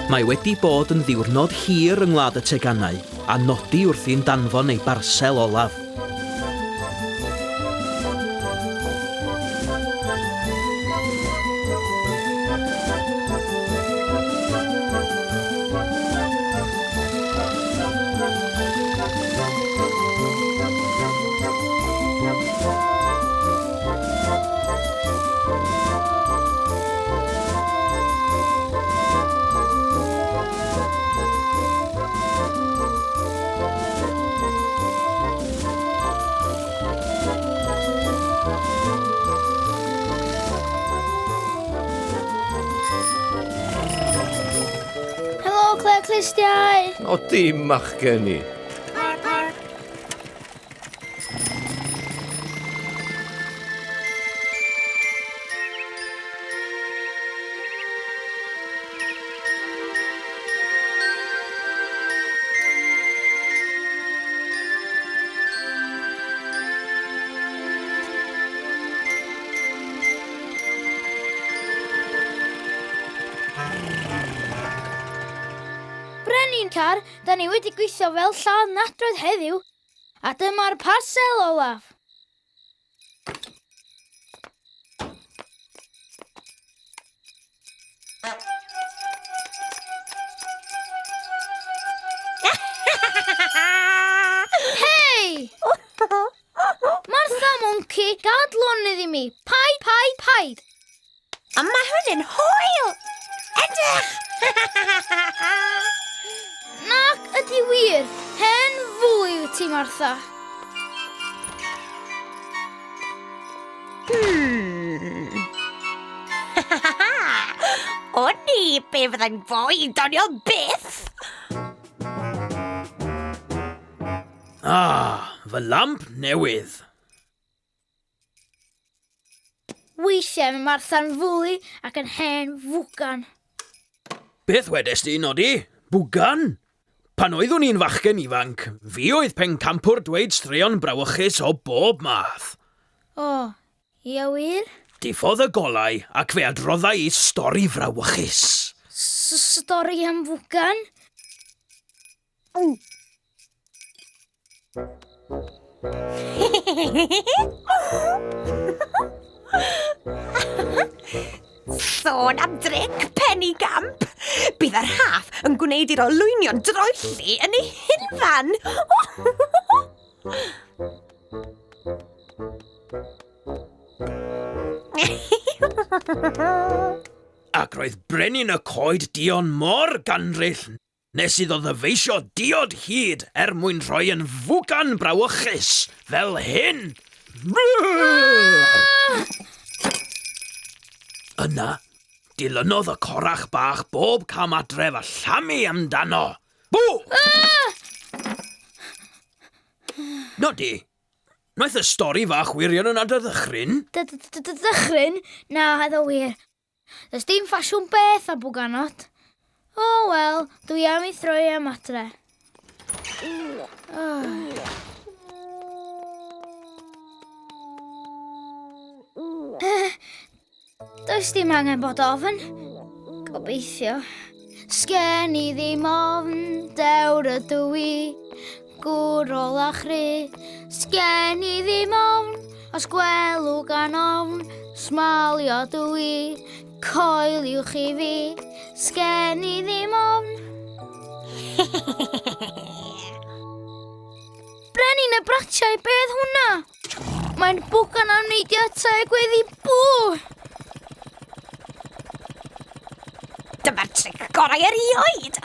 Mae wedi bod yn ddiwrnod hir yng Ngwlad y Teganau, a Nodi wrthi'n danfon ei barsel olaf. Clustiau! O, Dyma gen i. Car, da ni wedi gweithio fel lladd nadroedd heddiw, a dyma'r parsel olaf. Hei! Martha Monkey, gad lonydd i mi. Paid. A mae hwn yn hwyl! Edrych! Nac ydi wir, hen fwy yw ti, Martha. O ni, be fyddai'n fwy doniol byth? Fy lamp newydd. Weithiau mae Martha'n fwy ac yn hen fwgan. Beth wedes di, Nodi? Bwgan? Pan oeddwn i'n fachgen ifanc, fi oedd pencampwr dweud straeon brawychus o bob math. O, ia wir? Diffodd y golau ac fe adroddai i stori frawychus. Stori am Bwgan? Sôn am dric penny gamp. Bydd yr haff yn gwneud i'r olwynion droelli yn ei hunfan. Ac roedd brenin y coed dion mor ganryll nes iddo ddyfeisio diod hyd mwyn rhoi yn fwgan brawychus fel hyn. Yna, dilynodd y corach bach bob cam adref a llamu amdano. Bw! Nodi, wnaeth y stori fach wirion yn adar ddychryn? Ddychryn? Na, iddo wir. Does dim ffasiwn beth a Bwganot. O, wel, dwi am ei throi am adre. Does dim angen bod ofn. Gobeithio. Sgen I ddim ofn, dewr ydw I, gwrol a chry. Sgen I ddim ofn, os gwelw gan ofn, smalio dw I, coeliwch I fi. Sgen I ddim ofn. Brenin y bratiau, beth hwnna? Mae'n Bwgan am neidiadau gweddi bw. Dyma'r tric gorau erioed.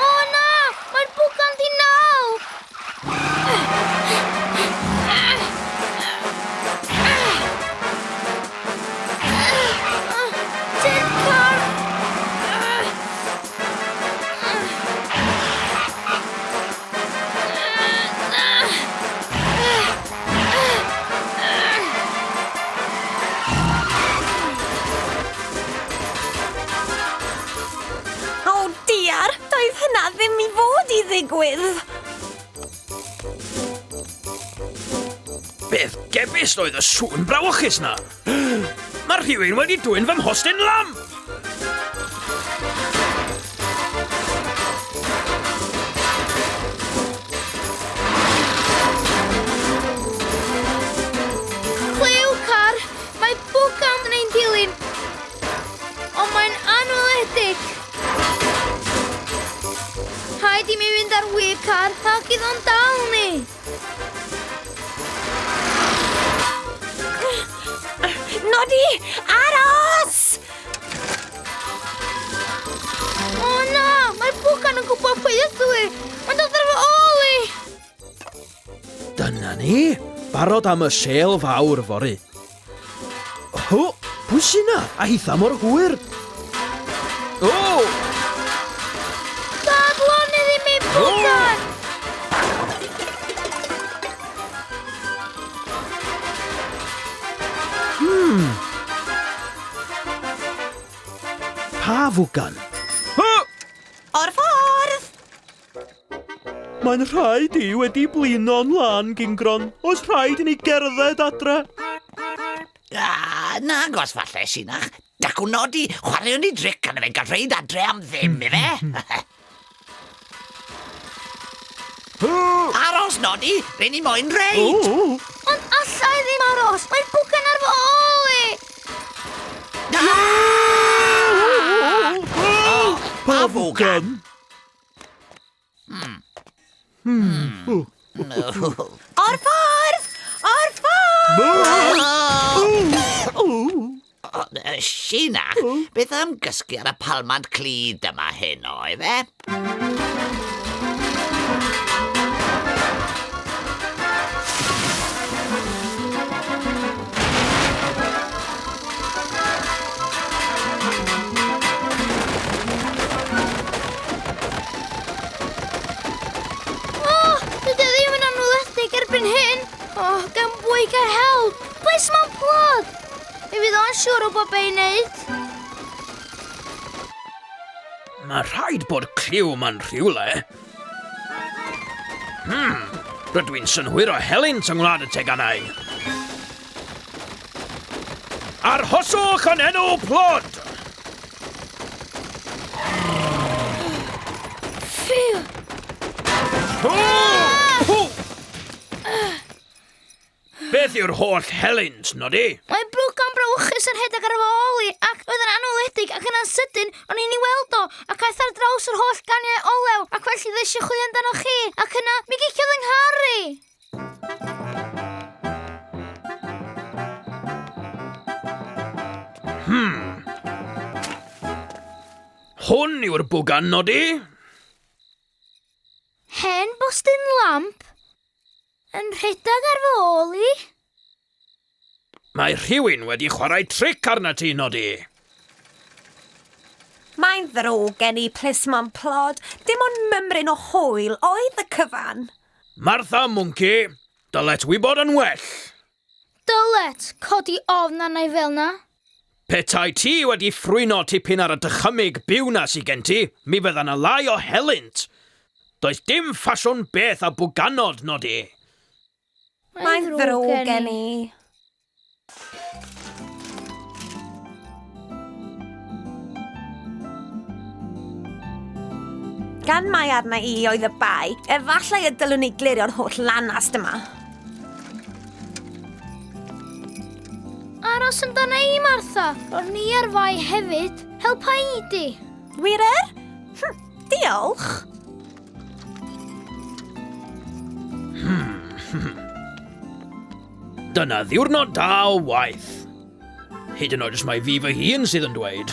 O na, mae'r Bwgan di naw. O diar, doedd hynna ddim I fod I ddigwydd. Gebys oedd y sŵn brawychus na. Mae rhywun wedi dwyn fy mhostyn lamp. Clyw car, mae bwgan yn ein dilyn. Ond mae'n anweledig. Rhaid i mi fynd ar wir car ac iddo o'n dal ni. Nodi, aros! O na, mae bwgan yn gwybod pwy ydw i. Mae'n dod ar fy ôl i. Dyna ni. Barod am y sêl fawr fory. O, pwy sy'n na? A hitha mor hwyr. O! Dad, lonydd i mi bwgan. Pa fwgan? O! O'r ffordd! Mae'n rhaid i wedi blino'n lan, Gingron. Oes rhaid i ni gerdded adre? Nagos falle, Sinach. Dacw Nodi, chwaraewn ni dric arno fe gael rhaid adre am ddim, ife? Aros, Nodi, fe ni moyn reid. Ond allai ddim aros. Mae'n bwgan ar fy ôl i. Pa fwgan? O'r ffordd! O'r ffordd! Sinach, beth am gysgu ar y palmant clud yma heno, ife? Dydy ddim yn anweledig erbyn hyn. O, gan bwy gael help. Bles mae'n plod. Mi fydd o'n siŵr o bod be'n neud. Mae rhaid bod cliw ma'n rhywle. Rydw i'n synhwyr o helynt yng ngwlad y teganau. Arhoswch yn enw plod! Phew. Beth yw'r holl helynt, Nodi? Mae bwgan brawychus yn rhedeg ar fy ôl i ac oedd yn anweledig ac yn ansydyn o'n i'n ei weld o ac aeth ar draws yr holl ganiau olew ac felly ddysio chwilio amdano chi ac yna mi giciodd yng Nghari. Hwn yw'r bwgan, Nodi? Hen bostyn lamp yn rhedeg ar fy ôl i. Mae rhywun wedi chwarae tric arna ti, Nodi. Mae'n ddrwg gen i plismon plod. Dim ond mymryn o hwyl oedd y cyfan. Martha Mwnci, dylet wybod yn well. Dylet codi ofn arna i fel na. Petai ti wedi ffrwyno tipyn ar y dychymyg byw na sy gen ti, mi fyddan y lai o helynt. Does dim ffasiwn beth a bwganod, Nodi. Mae'n ddrwg gen i. Gan mai arna i oedd y bai, efallai y dylwn ni glirio'r holl lanast yma. Aros amdana i, Martha. Ro'n ni ar fai hefyd. Helpa i di. Hwre? Diolch. Dyna ddiwrnod da o waith. Hyd yn oed os mae fi fy hun sydd yn dweud.